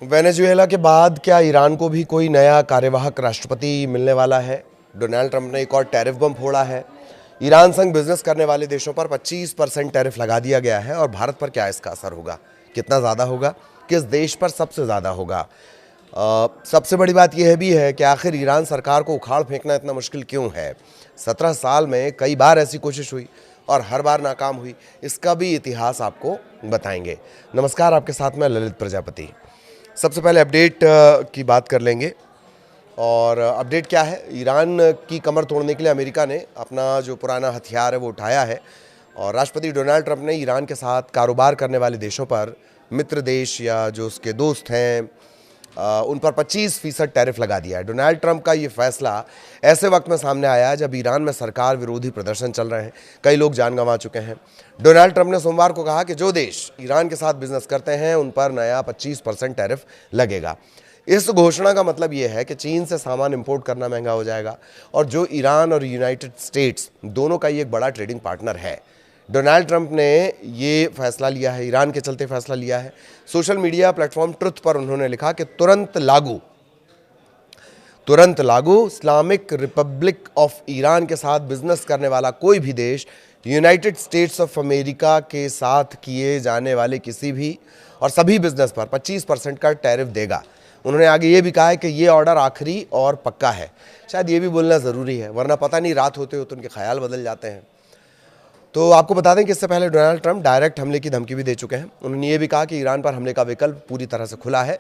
Venezuela के बाद क्या ईरान को भी कोई नया कार्यवाहक राष्ट्रपति मिलने वाला है? डोनाल्ड ट्रंप ने एक और टैरिफ बम फोड़ा है। ईरान संग बिजनेस करने वाले देशों पर 25% टैरिफ लगा दिया गया है और भारत पर क्या इसका असर होगा? कितना ज़्यादा होगा? किस देश पर सबसे ज़्यादा होगा? सबसे बड़ी बात यह भी है कि आखिर ईरान सरकार को उखाड़ फेंकना इतना मुश्किल क्यों है? 17 साल में कई बार ऐसी कोशिश हुई और हर बार नाकाम हुई। इसका भी इतिहास आपको बताएंगे। नमस्कार, आपके साथ मैं ललित प्रजापति। सबसे पहले अपडेट की बात कर लेंगे। और अपडेट क्या है? ईरान की कमर तोड़ने के लिए अमेरिका ने अपना जो पुराना हथियार है वो उठाया है और राष्ट्रपति डोनाल्ड ट्रंप ने ईरान के साथ कारोबार करने वाले देशों पर, मित्र देश या जो उसके दोस्त हैं, उन पर 25% टैरिफ लगा दिया है। डोनाल्ड ट्रंप का ये फैसला ऐसे वक्त में सामने आया है जब ईरान में सरकार विरोधी प्रदर्शन चल रहे हैं, कई लोग जान गंवा चुके हैं। डोनाल्ड ट्रंप ने सोमवार को कहा कि जो देश ईरान के साथ बिजनेस करते हैं उन पर नया 25% टैरिफ लगेगा। इस घोषणा का मतलब ये है कि चीन से सामान इंपोर्ट करना महंगा हो जाएगा और जो ईरान और यूनाइटेड स्टेट्स दोनों का ये एक बड़ा ट्रेडिंग पार्टनर है। डोनाल्ड ट्रंप ने ये फैसला लिया है, ईरान के चलते फैसला लिया है। सोशल मीडिया प्लेटफॉर्म ट्रुथ पर उन्होंने लिखा कि तुरंत लागू इस्लामिक रिपब्लिक ऑफ ईरान के साथ बिजनेस करने वाला कोई भी देश यूनाइटेड स्टेट्स ऑफ अमेरिका के साथ किए जाने वाले किसी भी और सभी बिजनेस पर 25% का टैरिफ देगा। उन्होंने आगे ये भी कहा है कि ये ऑर्डर आखिरी और पक्का है। शायद ये भी बोलना ज़रूरी है, वरना पता नहीं रात होते होते उनके ख्याल बदल जाते हैं। तो आपको बता दें कि इससे पहले डोनाल्ड ट्रंप डायरेक्ट हमले की धमकी भी दे चुके हैं। उन्होंने ये भी कहा कि ईरान पर हमले का विकल्प पूरी तरह से खुला है।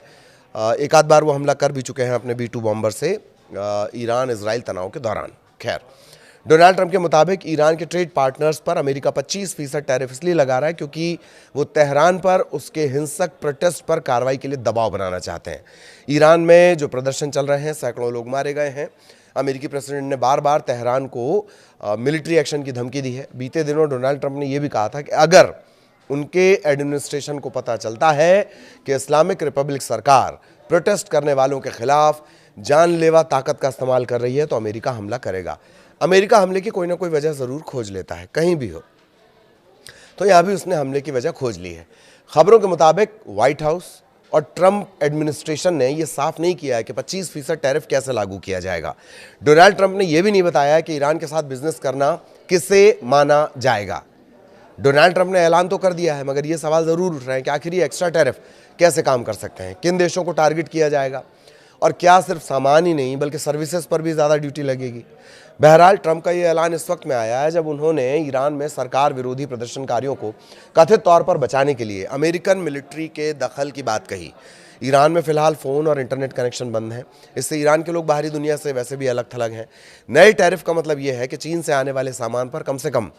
एक आध बार वो हमला कर भी चुके हैं अपने B-2 बॉम्बर से ईरान इजराइल तनाव के दौरान। खैर, डोनाल्ड ट्रंप के मुताबिक ईरान के ट्रेड पार्टनर्स पर अमेरिका 25% टैरिफ इसलिए लगा रहा है क्योंकि वो तेहरान पर उसके हिंसक प्रोटेस्ट पर कार्रवाई के लिए दबाव बनाना चाहते हैं। ईरान में जो प्रदर्शन चल रहे हैं, सैकड़ों लोग मारे गए हैं। अमेरिकी प्रेसिडेंट ने बार बार तेहरान को मिलिट्री एक्शन की धमकी दी है। बीते दिनों डोनाल्ड ट्रंप ने यह भी कहा था कि अगर उनके एडमिनिस्ट्रेशन को पता चलता है कि इस्लामिक रिपब्लिक सरकार प्रोटेस्ट करने वालों के खिलाफ जानलेवा ताकत का इस्तेमाल कर रही है तो अमेरिका हमला करेगा। अमेरिका हमले की कोई ना कोई वजह ज़रूर खोज लेता है, कहीं भी हो। तो यहाँ भी उसने हमले की वजह खोज ली है। खबरों के मुताबिक व्हाइट हाउस और ट्रंप एडमिनिस्ट्रेशन ने यह साफ नहीं किया है कि 25% टैरिफ कैसे लागू किया जाएगा। डोनाल्ड ट्रंप ने यह भी नहीं बताया है कि ईरान के साथ बिजनेस करना किसे माना जाएगा। डोनाल्ड ट्रंप ने ऐलान तो कर दिया है, मगर ये सवाल ज़रूर उठ रहे हैं कि आखिर ये एक्स्ट्रा टैरिफ कैसे काम कर सकते हैं, किन देशों को टारगेट किया जाएगा और क्या सिर्फ सामान ही नहीं बल्कि सर्विसेज पर भी ज़्यादा ड्यूटी लगेगी। बहरहाल, ट्रंप का ये ऐलान इस वक्त में आया है जब उन्होंने ईरान में सरकार विरोधी प्रदर्शनकारियों को कथित तौर पर बचाने के लिए अमेरिकन मिलिट्री के दखल की बात कही। ईरान में फिलहाल फ़ोन और इंटरनेट कनेक्शन बंद हैं, इससे ईरान के लोग बाहरी दुनिया से वैसे भी अलग थलग हैं। नए टैरिफ का मतलब ये है कि चीन से आने वाले सामान पर कम से कम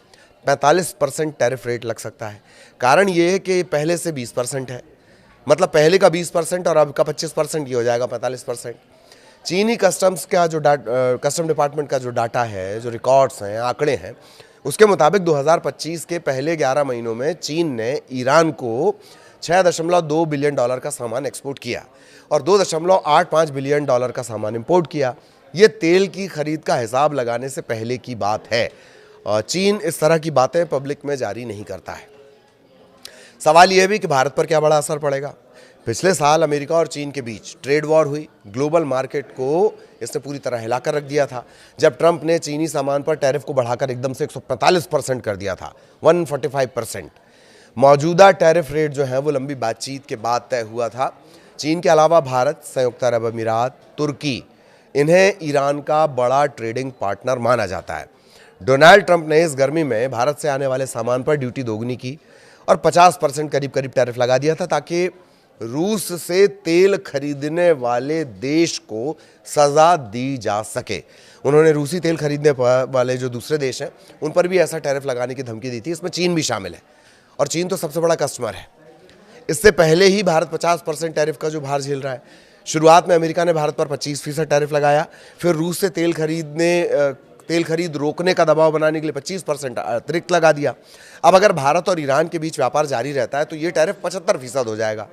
45% टैरिफ रेट लग सकता है। कारण ये है कि पहले से 20% है, मतलब पहले का 20% और अब का 25% ये हो जाएगा 45%। चीनी कस्टम्स का जो कस्टम डिपार्टमेंट का जो डाटा है, जो रिकॉर्ड्स हैं, आंकड़े हैं, उसके मुताबिक 2025 के पहले 11 महीनों में चीन ने ईरान को $6.2 बिलियन का सामान एक्सपोर्ट किया और $2.85 बिलियन का सामान इंपोर्ट किया। ये तेल की खरीद का हिसाब लगाने से पहले की बात है। चीन इस तरह की बातें पब्लिक में जारी नहीं करता है। सवाल यह भी कि भारत पर क्या बड़ा असर पड़ेगा। पिछले साल अमेरिका और चीन के बीच ट्रेड वॉर हुई। ग्लोबल मार्केट को इसने पूरी तरह हिलाकर रख दिया था जब ट्रंप ने चीनी सामान पर टैरिफ को बढ़ाकर एकदम से 145% कर दिया था, 145%। मौजूदा टैरिफ रेट जो है वो लंबी बातचीत के बाद तय हुआ था। चीन के अलावा भारत, संयुक्त अरब अमीरात, तुर्की, इन्हें ईरान का बड़ा ट्रेडिंग पार्टनर माना जाता है। डोनाल्ड ट्रंप ने इस गर्मी में भारत से आने वाले सामान पर ड्यूटी दोगुनी की और 50% करीब टैरिफ लगा दिया था ताकि रूस से तेल खरीदने वाले देश को सजा दी जा सके। उन्होंने रूसी तेल खरीदने वाले जो दूसरे देश हैं उन पर भी ऐसा टैरिफ लगाने की धमकी दी थी। इसमें चीन भी शामिल है और चीन तो सबसे बड़ा कस्टमर है। इससे पहले ही भारत 50% टैरिफ का जो भार झेल रहा है। शुरुआत में अमेरिका ने भारत पर 25% टैरिफ लगाया, फिर रूस से तेल खरीद रोकने का दबाव बनाने के लिए 25% अतिरिक्त लगा दिया। अब अगर भारत और ईरान के बीच व्यापार जारी रहता है तो ये टैरिफ 75% हो जाएगा।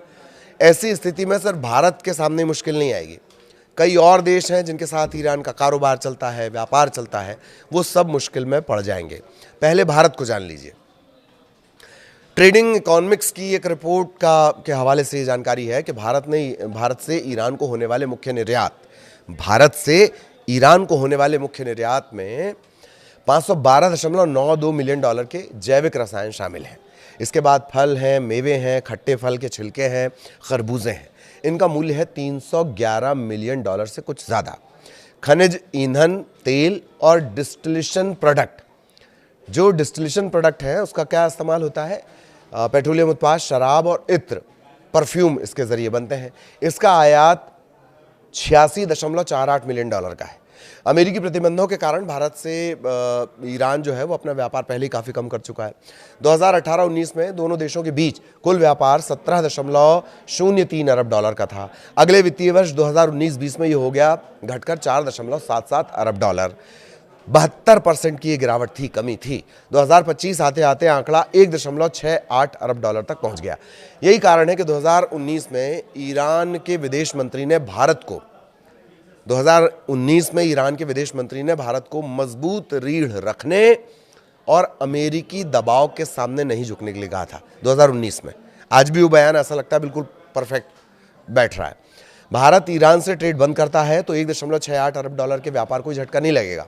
ऐसी स्थिति में सिर्फ भारत के सामने मुश्किल नहीं आएगी, कई और देश हैं जिनके साथ ईरान का कारोबार चलता है, व्यापार चलता है, वो सब मुश्किल में पड़ जाएंगे। पहले भारत को जान लीजिए। ट्रेडिंग इकोनॉमिक्स की एक रिपोर्ट के हवाले से ये जानकारी है कि भारत से ईरान को होने वाले मुख्य निर्यात में 512.92 मिलियन डॉलर के जैविक रसायन शामिल हैं। इसके बाद फल हैं, मेवे हैं, खट्टे फल के छिलके हैं, खरबूजे हैं। इनका मूल्य है 311 मिलियन डॉलर से कुछ ज़्यादा। खनिज, ईंधन, तेल और डिस्टिलेशन प्रोडक्ट, जो डिस्टिलेशन प्रोडक्ट है उसका क्या इस्तेमाल होता है? पेट्रोलियम उत्पाद, शराब और इत्र, परफ्यूम इसके ज़रिए बनते हैं। इसका आयात 86.48 मिलियन डॉलर का है। अमेरिकी प्रतिबंधों के कारण भारत से ईरान जो है वो अपना व्यापार पहले ही काफ़ी कम कर चुका है। 2018-19 में दोनों देशों के बीच कुल व्यापार 17.03 अरब डॉलर का था। अगले वित्तीय वर्ष 2019-20 में ये हो गया घटकर 4.77 अरब डॉलर। 72% की ये गिरावट थी, कमी थी। 2025 आते आते आंकड़ा 1.68 अरब डॉलर तक पहुंच गया। यही कारण है कि 2019 में ईरान के विदेश मंत्री ने भारत को मजबूत रीढ़ रखने और अमेरिकी दबाव के सामने नहीं झुकने के लिए कहा था 2019 में। आज भी वो बयान ऐसा लगता है बिल्कुल परफेक्ट बैठ रहा है। भारत ईरान से ट्रेड बंद करता है तो 1.68 अरब डॉलर के व्यापार को झटका नहीं लगेगा,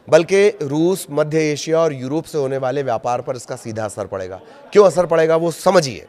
बल्कि रूस, मध्य एशिया और यूरोप से होने वाले व्यापार पर इसका सीधा असर पड़ेगा। क्यों असर पड़ेगा वो समझिए।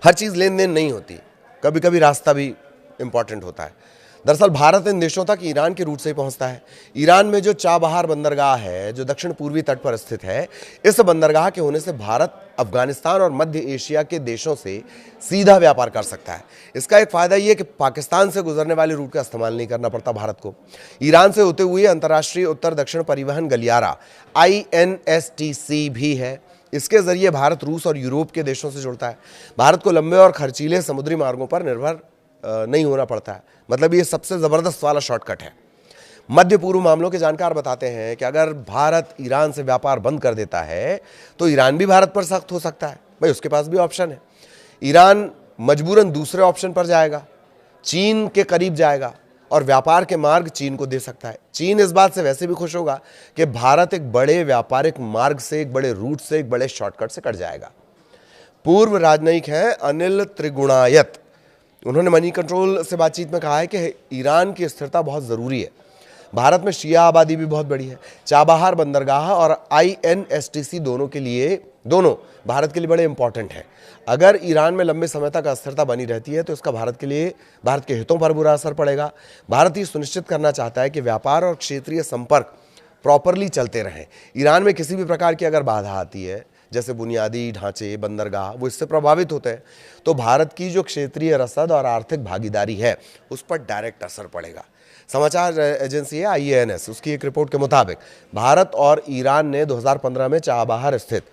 हर चीज़ लेन देन नहीं होती, कभी कभी रास्ता भी इंपॉर्टेंट होता है। दरअसल भारत इन देशों तक ईरान के रूट से ही पहुंचता है। ईरान में जो चाबहार बंदरगाह है, जो दक्षिण पूर्वी तट पर स्थित है, इस बंदरगाह के होने से भारत अफगानिस्तान और मध्य एशिया के देशों से सीधा व्यापार कर सकता है। इसका एक फ़ायदा ये कि पाकिस्तान से गुजरने वाले रूट का इस्तेमाल नहीं करना पड़ता भारत को। ईरान से होते हुए अंतर्राष्ट्रीय उत्तर दक्षिण परिवहन गलियारा INSTC भी है। इसके जरिए भारत रूस और यूरोप के देशों से जुड़ता है। भारत को लंबे और खर्चीले समुद्री मार्गों पर निर्भर नहीं होना पड़ता है। मतलब ये सबसे ज़बरदस्त वाला शॉर्टकट है। मध्य पूर्व मामलों के जानकार बताते हैं कि अगर भारत ईरान से व्यापार बंद कर देता है तो ईरान भी भारत पर सख्त हो सकता है। भाई उसके पास भी ऑप्शन है। ईरान मजबूरन दूसरे ऑप्शन पर जाएगा, चीन के करीब जाएगा और व्यापार के मार्ग चीन को दे सकता है। चीन इस बात से वैसे भी खुश होगा कि भारत एक बड़े व्यापारिक मार्ग से, एक बड़े रूट से, एक बड़े शॉर्टकट से कट जाएगा। पूर्व राजनयिक हैं अनिल त्रिगुणायत, उन्होंने मनी कंट्रोल से बातचीत में कहा है कि ईरान की स्थिरता बहुत ज़रूरी है। भारत में शिया आबादी भी बहुत बड़ी है। चाबहार बंदरगाह और INSTC दोनों भारत के लिए बड़े इंपॉर्टेंट हैं। अगर ईरान में लंबे समय तक अस्थिरता बनी रहती है तो इसका भारत के हितों पर बुरा असर पड़ेगा। भारत ये सुनिश्चित करना चाहता है कि व्यापार और क्षेत्रीय संपर्क प्रॉपरली चलते रहें। ईरान में किसी भी प्रकार की अगर बाधा आती है, जैसे बुनियादी ढांचे, बंदरगाह, वो इससे प्रभावित होते हैं, तो भारत की जो क्षेत्रीय रसद और आर्थिक भागीदारी है उस पर डायरेक्ट असर पड़ेगा। समाचार एजेंसी है IANS, उसकी एक रिपोर्ट के मुताबिक भारत और ईरान ने 2015 में चाबहार स्थित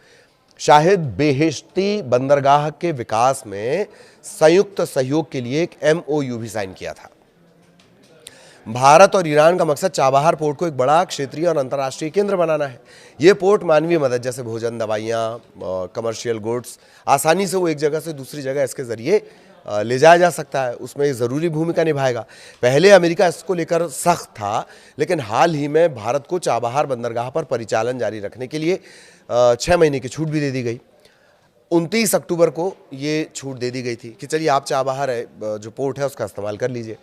शाहिद बेहेश्ती बंदरगाह के विकास में संयुक्त सहयोग के लिए एक MOU भी साइन किया था। भारत और ईरान का मकसद चाबहार पोर्ट को एक बड़ा क्षेत्रीय और अंतर्राष्ट्रीय केंद्र बनाना है। ये पोर्ट मानवीय मदद जैसे भोजन, दवाइयाँ, कमर्शियल गुड्स आसानी से वो एक जगह से दूसरी जगह इसके ज़रिए ले जाया जा सकता है, उसमें एक ज़रूरी भूमिका निभाएगा। पहले अमेरिका इसको लेकर सख्त था, लेकिन हाल ही में भारत को चाबहार बंदरगाह पर परिचालन जारी रखने के लिए 6 महीने की छूट भी दे दी गई। 29 अक्टूबर को ये छूट दे दी गई थी कि चलिए आप चाबहार जो पोर्ट है उसका इस्तेमाल कर लीजिए।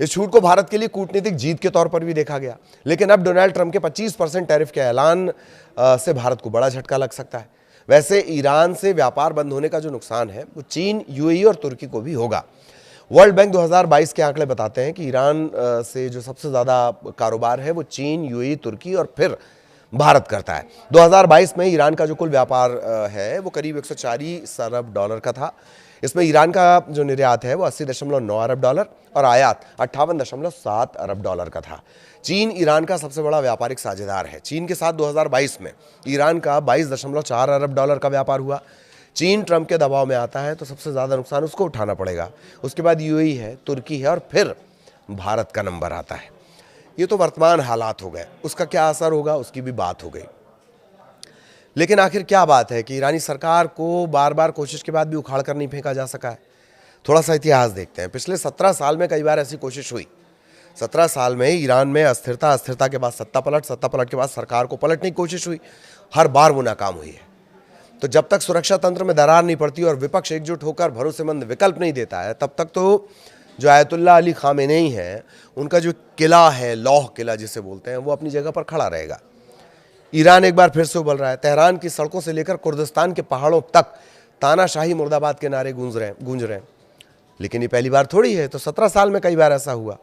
इस छूट को भारत के लिए कूटनीतिक जीत के तौर पर भी देखा गया, लेकिन अब डोनाल्ड ट्रंप के 25% टैरिफ के ऐलान से भारत को बड़ा झटका लग सकता है। वैसे ईरान से व्यापार बंद होने का जो नुकसान है वो चीन, UAE और तुर्की को भी होगा। वर्ल्ड बैंक 2022 के आंकड़े बताते हैं कि ईरान से जो सबसे ज़्यादा कारोबार है वो चीन, UAE, तुर्की और फिर भारत करता है। 2022 में ईरान का जो कुल व्यापार है वो करीब 140 अरब डॉलर का था। इसमें ईरान का जो निर्यात है वो 80.9 अरब डॉलर और आयात 58.7 अरब डॉलर का था। चीन ईरान का सबसे बड़ा व्यापारिक साझेदार है। चीन के साथ 2022 में ईरान का 22.4 अरब डॉलर का व्यापार हुआ। चीन ट्रंप के दबाव में आता है तो सबसे ज़्यादा नुकसान उसको उठाना पड़ेगा। उसके बाद UAE है, तुर्की है और फिर भारत का नंबर आता है। ये तो वर्तमान हालात हो गए, उसका क्या असर होगा उसकी भी बात हो गई। लेकिन आखिर क्या बात है कि ईरानी सरकार को बार बार कोशिश के बाद भी उखाड़ कर नहीं फेंका जा सका है। थोड़ा सा इतिहास देखते हैं। पिछले 17 साल में कई बार ऐसी कोशिश हुई। 17 साल में ईरान में अस्थिरता के बाद सत्ता पलट के बाद सरकार को पलटने की कोशिश हुई, हर बार वो नाकाम हुई है। तो जब तक सुरक्षा तंत्र में दरार नहीं पड़ती और विपक्ष एकजुट होकर भरोसेमंद विकल्प नहीं देता है, तब तक तो जो आयतुल्लाह अली खामेनेई हैं, उनका जो किला है, लौह किला जिसे बोलते हैं, वो अपनी जगह पर खड़ा रहेगा। ईरान एक बार फिर से उबल रहा है। तेहरान की सड़कों से लेकर कुर्दिस्तान के पहाड़ों तक तानाशाही मुर्दाबाद के नारे गूंज रहे हैं। लेकिन ये पहली बार थोड़ी है, तो 17 साल में कई बार ऐसा हुआ।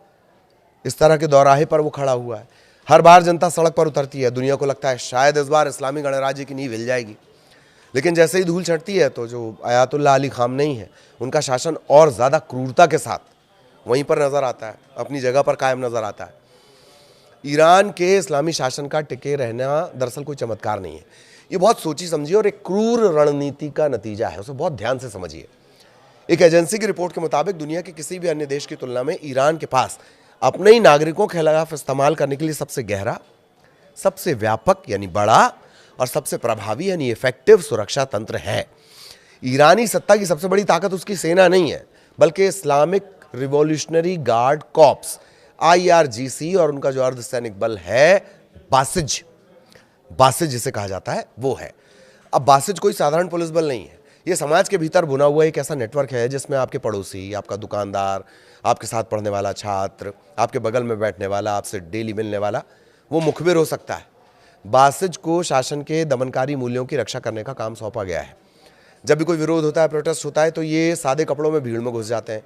इस तरह के दौराहे पर वो खड़ा हुआ है। हर बार जनता सड़क पर उतरती है, दुनिया को लगता है शायद इस बार इस्लामी गणराज्य की नींव हिल जाएगी। लेकिन जैसे ही धूल छटती है तो जो आयतुल्लाह अली खामनेई है, उनका शासन और ज़्यादा क्रूरता के साथ वहीं पर नज़र आता है, अपनी जगह पर कायम नज़र आता है। ईरान के इस्लामी शासन का टिके रहना दरअसल कोई चमत्कार नहीं है। ये बहुत सोची समझी और एक क्रूर रणनीति का नतीजा है, उसे बहुत ध्यान से समझिए। एक एजेंसी की रिपोर्ट के मुताबिक दुनिया के किसी भी अन्य देश की तुलना में ईरान के पास अपने ही नागरिकों के खिलाफ इस्तेमाल करने के लिए सबसे गहरा, सबसे व्यापक यानी बड़ा और सबसे प्रभावी यानी इफेक्टिव सुरक्षा तंत्र है। ईरानी सत्ता की सबसे बड़ी ताकत उसकी सेना नहीं है, बल्कि Islamic revolutionary guard corps IRGC और उनका जो अर्धसैनिक बल है बासिज जिसे कहा जाता है, वो है। अब बासिज कोई साधारण पुलिस बल नहीं है। ये समाज के भीतर बुना हुआ एक ऐसा नेटवर्क है जिसमें आपके पड़ोसी, आपका दुकानदार, आपके साथ पढ़ने वाला छात्र, आपके बगल में बैठने वाला, आपसे डेली मिलने वाला, वो मुखबिर हो सकता है। बासिज को शासन के दमनकारी मूल्यों की रक्षा करने का काम सौंपा गया है। जब भी कोई विरोध होता है, प्रोटेस्ट होता है, तो ये सादे कपड़ों में भीड़ में घुस जाते हैं।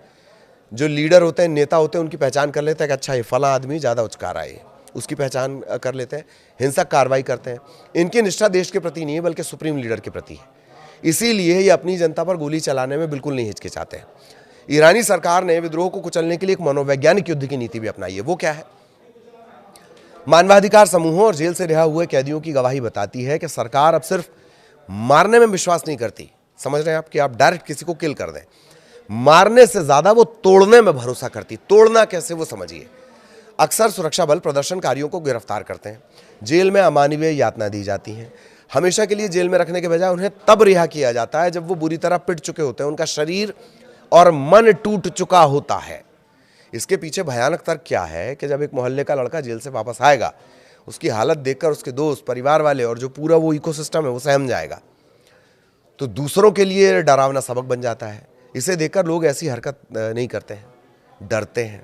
जो लीडर होते हैं, नेता होते हैं, उनकी पहचान कर लेते हैं कि अच्छा ये फला आदमी ज़्यादा उचका रहा है, उसकी पहचान कर लेते हैं, हिंसक कार्रवाई करते हैं। इनकी निष्ठा देश के प्रति नहीं है, बल्कि सुप्रीम लीडर के प्रति है। इसीलिए ये अपनी जनता पर गोली चलाने में बिल्कुल नहीं हिचकिचाते हैं। ईरानी सरकार ने विद्रोह को कुचलने के लिए एक मनोवैज्ञानिक युद्ध की नीति भी अपनाई है। वो क्या है? मानवाधिकार समूहों और जेल से रिहा हुए कैदियों की गवाही बताती है कि सरकार अब सिर्फ मारने में विश्वास नहीं करती। समझ रहे हैं आप कि आप डायरेक्ट किसी को किल कर दें। मारने से ज्यादा वो तोड़ने में भरोसा करती। तोड़ना कैसे, वो समझिए। अक्सर सुरक्षा बल प्रदर्शनकारियों को गिरफ्तार करते हैं, जेल में अमानवीय यातना दी जाती है। हमेशा के लिए जेल में रखने के बजाय उन्हें तब रिहा किया जाता है जब वो बुरी तरह पिट चुके होते हैं, उनका शरीर और मन टूट चुका होता है। इसके पीछे भयानक तर्क क्या है कि जब एक मोहल्ले का लड़का जेल से वापस आएगा, उसकी हालत देखकर उसके दोस्त, परिवार वाले और जो पूरा वो इकोसिस्टम है वो सहम जाएगा, तो दूसरों के लिए डरावना सबक बन जाता है। इसे देखकर लोग ऐसी हरकत नहीं करते हैं, डरते हैं।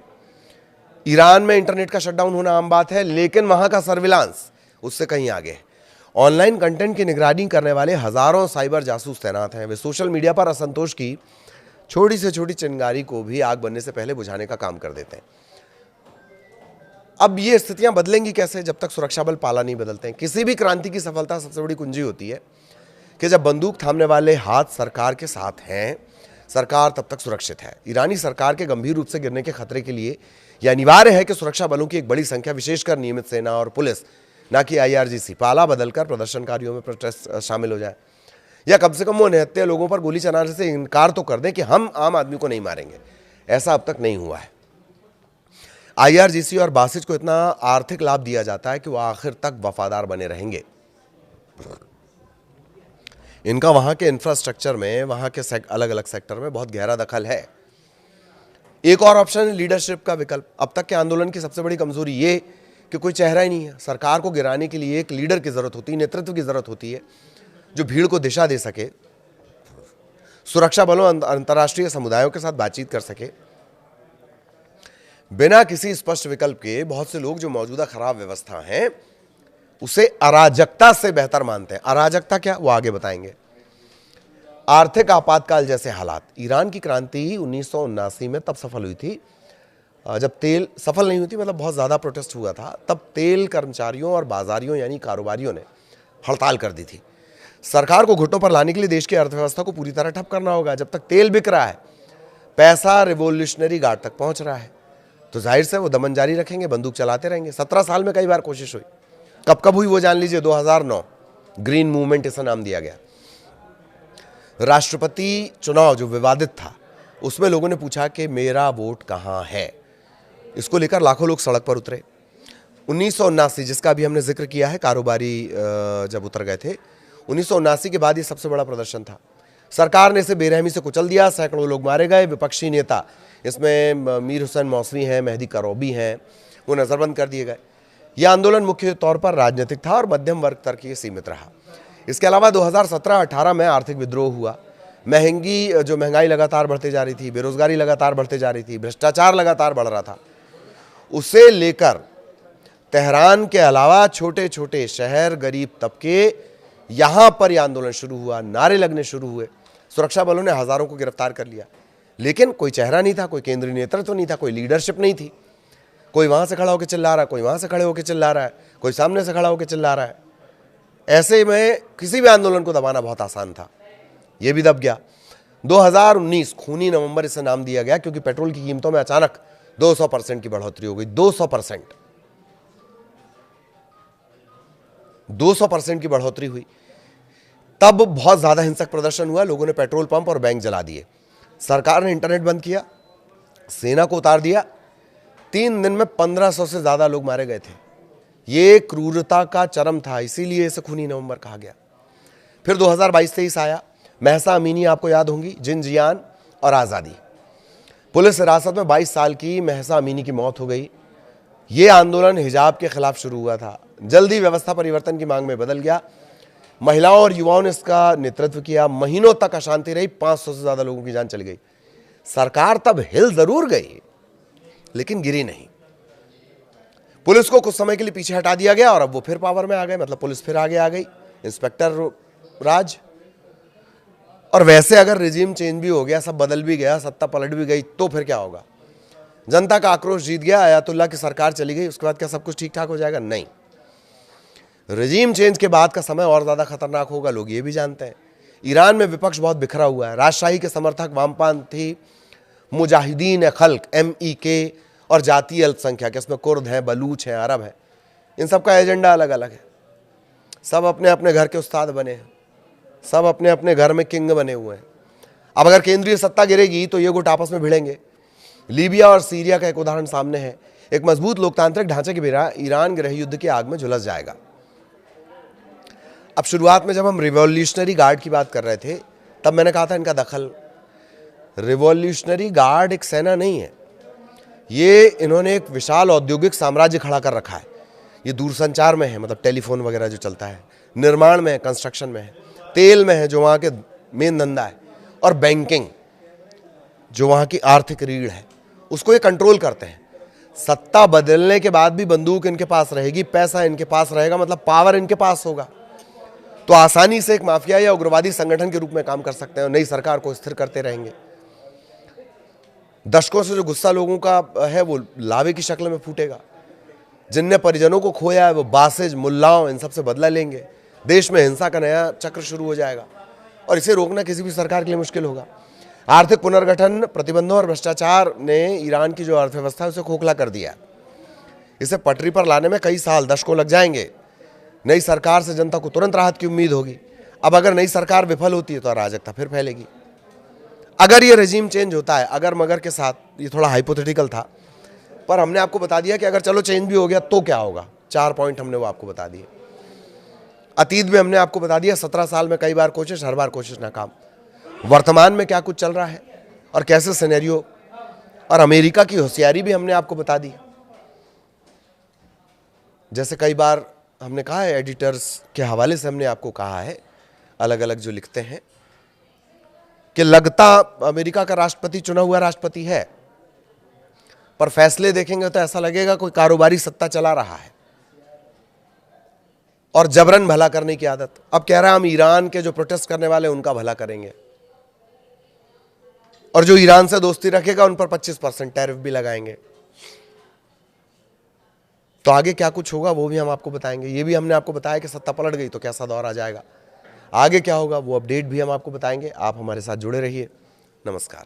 ईरान में इंटरनेट का शटडाउन होना आम बात है, लेकिन वहां का सर्विलांस उससे कहीं आगे है। ऑनलाइन कंटेंट की निगरानी करने वाले हजारों साइबर जासूस तैनात हैं। वे सोशल मीडिया पर असंतोष की छोटी से छोटी चिंगारी को भी आग बनने से पहले बुझाने का काम कर देते हैं। अब ये स्थितियां बदलेंगी कैसे जब तक सुरक्षा बल पाला नहीं बदलते हैं। किसी भी क्रांति की सफलता सबसे बड़ी कुंजी होती है कि जब बंदूक थामने वाले हाथ सरकार के साथ हैं, सरकार तब तक सुरक्षित है। ईरानी सरकार के गंभीर रूप से गिरने के खतरे के लिए यह अनिवार्य है कि सुरक्षा बलों की एक बड़ी संख्या, विशेषकर नियमित सेना और पुलिस, ना कि IRGC, पाला बदलकर प्रदर्शनकारियों में प्रोटेस्ट शामिल हो जाए, या कम से कम वो निहत्थे लोगों पर गोली चलाने से इनकार तो कर दें कि हम आम आदमी को नहीं मारेंगे। ऐसा अब तक नहीं हुआ है। IRGC और बासिज को इतना आर्थिक लाभ दिया जाता है कि वो आखिर तक वफादार बने रहेंगे। इनका वहां के इंफ्रास्ट्रक्चर में, वहां के अलग अलग सेक्टर में बहुत गहरा दखल है। एक और ऑप्शन है लीडरशिप का विकल्प। अब तक के आंदोलन की सबसे बड़ी कमजोरी ये कि कोई चेहरा ही नहीं है। सरकार को गिराने के लिए एक लीडर की जरूरत होती है, नेतृत्व की जरूरत होती है, जो भीड़ को दिशा दे सके, सुरक्षा बलों, अंतर्राष्ट्रीय समुदायों के साथ बातचीत कर सके। बिना किसी स्पष्ट विकल्प के बहुत से लोग जो मौजूदा खराब व्यवस्था है उसे अराजकता से बेहतर मानते हैं। अराजकता क्या, वो आगे बताएंगे। आर्थिक आपातकाल जैसे हालात। ईरान की क्रांति 1979 में तब सफल हुई थी जब तेल, सफल नहीं हुई थी मतलब बहुत ज़्यादा प्रोटेस्ट हुआ था, तब तेल कर्मचारियों और बाजारियों यानी कारोबारियों ने हड़ताल कर दी थी। सरकार को घुटनों पर लाने के लिए देश की अर्थव्यवस्था को पूरी तरह ठप करना होगा। जब तक तेल बिक रहा है, पैसा रिवोल्यूशनरी गार्ड तक पहुंच रहा है, तो जाहिर से वो दमन जारी रखेंगे, बंदूक चलाते रहेंगे। 17 साल में कई बार कोशिश हुई। कब कब हुई वो जान लीजिए। 2009 ग्रीन मूवमेंट इसे नाम दिया गया। राष्ट्रपति चुनाव जो विवादित था, उसमें लोगों ने पूछा कि मेरा वोट कहां है। इसको लेकर लाखों लोग सड़क पर उतरे। 1979 जिसका भी हमने जिक्र किया है, कारोबारी जब उतर गए थे, 1979 के बाद ये सबसे बड़ा प्रदर्शन था। सरकार ने इसे बेरहमी से कुचल दिया, सैकड़ों लोग मारे गए। विपक्षी नेता, इसमें मीर हुसैन मौसवी हैं, मेहदी करौबी हैं, वो नज़रबंद कर दिए गए। यह आंदोलन मुख्य तौर पर राजनीतिक था और मध्यम वर्ग तक ये सीमित रहा। इसके अलावा 2017-18 में आर्थिक विद्रोह हुआ, महंगाई लगातार बढ़ती जा रही थी, बेरोजगारी लगातार बढ़ती जा रही थी, भ्रष्टाचार लगातार बढ़ रहा था। उसे लेकर तेहरान के अलावा छोटे छोटे शहर, गरीब तबके, यहां पर यह आंदोलन शुरू हुआ, नारे लगने शुरू हुए। सुरक्षा बलों ने हजारों को गिरफ्तार कर लिया, लेकिन कोई चेहरा नहीं था, कोई केंद्रीय नेतृत्व नहीं था, कोई लीडरशिप नहीं थी। कोई वहां से खड़ा होकर चिल्ला रहा है, कोई वहां से खड़े होकर चिल्ला रहा है, कोई सामने से खड़ा होकर चिल्ला रहा है। ऐसे में किसी भी आंदोलन को दबाना बहुत आसान था, यह भी दब गया। 2019 खूनी नवंबर इसे नाम दिया गया, क्योंकि पेट्रोल की कीमतों में अचानक 200% की बढ़ोतरी हो गई। 200% की बढ़ोतरी हुई। तब बहुत ज्यादा हिंसक प्रदर्शन हुआ, लोगों ने पेट्रोल पंप और बैंक जला दिए, सरकार ने इंटरनेट बंद किया, सेना को उतार दिया। 3 दिन में 1500 से ज्यादा लोग मारे गए थे। ये क्रूरता का चरम था, इसीलिए इसे खूनी नवंबर कहा गया। फिर 2022-23 आया, महसा अमीनी आपको याद होंगी, जिन-जियान और आज़ादी। पुलिस हिरासत में 22 साल की महसा अमीनी की मौत हो गई। ये आंदोलन हिजाब के खिलाफ शुरू हुआ था, जल्दी व्यवस्था परिवर्तन की मांग में बदल गया। महिलाओं और युवाओं ने इसका नेतृत्व किया। महीनों तक अशांति रही, 500 से ज्यादा लोगों की जान चली गई। सरकार तब हिल जरूर गई, लेकिन गिरी नहीं। पुलिस को कुछ समय के लिए पीछे हटा दिया गया और अब वो फिर पावर में आ गए, मतलब पुलिस फिर आगे आ गई, इंस्पेक्टर राज। और वैसे अगर रिजीम चेंज भी हो गया, सब बदल भी गया, सत्ता पलट भी गई, तो फिर क्या होगा? जनता का आक्रोश जीत गया, आयतुल्ला की सरकार चली गई, उसके बाद क्या सब कुछ ठीक ठाक हो जाएगा? नहीं। रिजीम चेंज के बाद का समय और ज्यादा खतरनाक होगा, लोग ये भी जानते हैं। ईरान में विपक्ष बहुत बिखरा हुआ है। राजशाही के समर्थक वामपंथी मुजाहिदीन खल्क MEK और जातीय अल्पसंख्यक, इसमें कुर्द हैं, बलूच हैं, अरब हैं, इन सब का एजेंडा अलग अलग है। सब अपने अपने घर के उस्ताद बने हैं, सब अपने अपने घर में किंग बने हुए हैं। अब अगर केंद्रीय सत्ता गिरेगी तो ये गुट आपस में भिड़ेंगे। लीबिया और सीरिया का एक उदाहरण सामने है। एक मजबूत लोकतांत्रिक ढांचे के बिना ईरान गृह युद्ध की आग में झुलस जाएगा। अब शुरुआत में जब हम रिवॉल्यूशनरी गार्ड की बात कर रहे थे, तब मैंने कहा था इनका दखल। रिवॉल्यूशनरी गार्ड एक सेना नहीं है, ये इन्होंने एक विशाल औद्योगिक साम्राज्य खड़ा कर रखा है। ये दूरसंचार में है, मतलब टेलीफोन वगैरह जो चलता है, निर्माण में है, कंस्ट्रक्शन में है, तेल में है जो वहाँ के मेन धंधा है, और बैंकिंग जो वहाँ की आर्थिक रीढ़ है, उसको ये कंट्रोल करते हैं। सत्ता बदलने के बाद भी बंदूक इनके पास रहेगी, पैसा इनके पास रहेगा, मतलब पावर इनके पास होगा, तो आसानी से एक माफिया या उग्रवादी संगठन के रूप में काम कर सकते हैं और नई सरकार को स्थिर करते रहेंगे। दशकों से जो गुस्सा लोगों का है वो लावे की शक्ल में फूटेगा। जिनने परिजनों को खोया है वो बासिज, मुल्लाओं, इन सबसे बदला लेंगे। देश में हिंसा का नया चक्र शुरू हो जाएगा और इसे रोकना किसी भी सरकार के लिए मुश्किल होगा। आर्थिक पुनर्गठन, प्रतिबंधों और भ्रष्टाचार ने ईरान की जो अर्थव्यवस्था है उसे खोखला कर दिया। इसे पटरी पर लाने में कई साल, दशकों लग जाएंगे। नई सरकार से जनता को तुरंत राहत की उम्मीद होगी। अब अगर नई सरकार विफल होती है तो अराजकता फिर फैलेगी। अगर ये रेजिम चेंज होता है, अगर मगर के साथ, ये थोड़ा हाइपोथेटिकल था, पर हमने आपको बता दिया कि अगर चलो चेंज भी हो गया तो क्या होगा। 4 पॉइंट हमने वो आपको बता दिए। अतीत में हमने आपको बता दिया 17 साल में कई बार कोशिश, हर बार कोशिश नाकाम। वर्तमान में क्या कुछ चल रहा है और कैसे सिनेरियो, और अमेरिका की होशियारी भी हमने आपको बता दी। जैसे कई बार हमने कहा है, एडिटर्स के हवाले से हमने आपको कहा है, अलग अलग जो लिखते हैं, कि लगता अमेरिका का राष्ट्रपति चुना हुआ राष्ट्रपति है, पर फैसले देखेंगे तो ऐसा लगेगा कोई कारोबारी सत्ता चला रहा है और जबरन भला करने की आदत। अब कह रहा है हम ईरान के जो प्रोटेस्ट करने वाले उनका भला करेंगे, और जो ईरान से दोस्ती रखेगा उन पर 25% टैरिफ भी लगाएंगे। तो आगे क्या कुछ होगा वो भी हम आपको बताएंगे। ये भी हमने आपको बताया कि सत्ता पलट गई तो कैसा दौर आ जाएगा। आगे क्या होगा वो अपडेट भी हम आपको बताएंगे। आप हमारे साथ जुड़े रहिए। नमस्कार।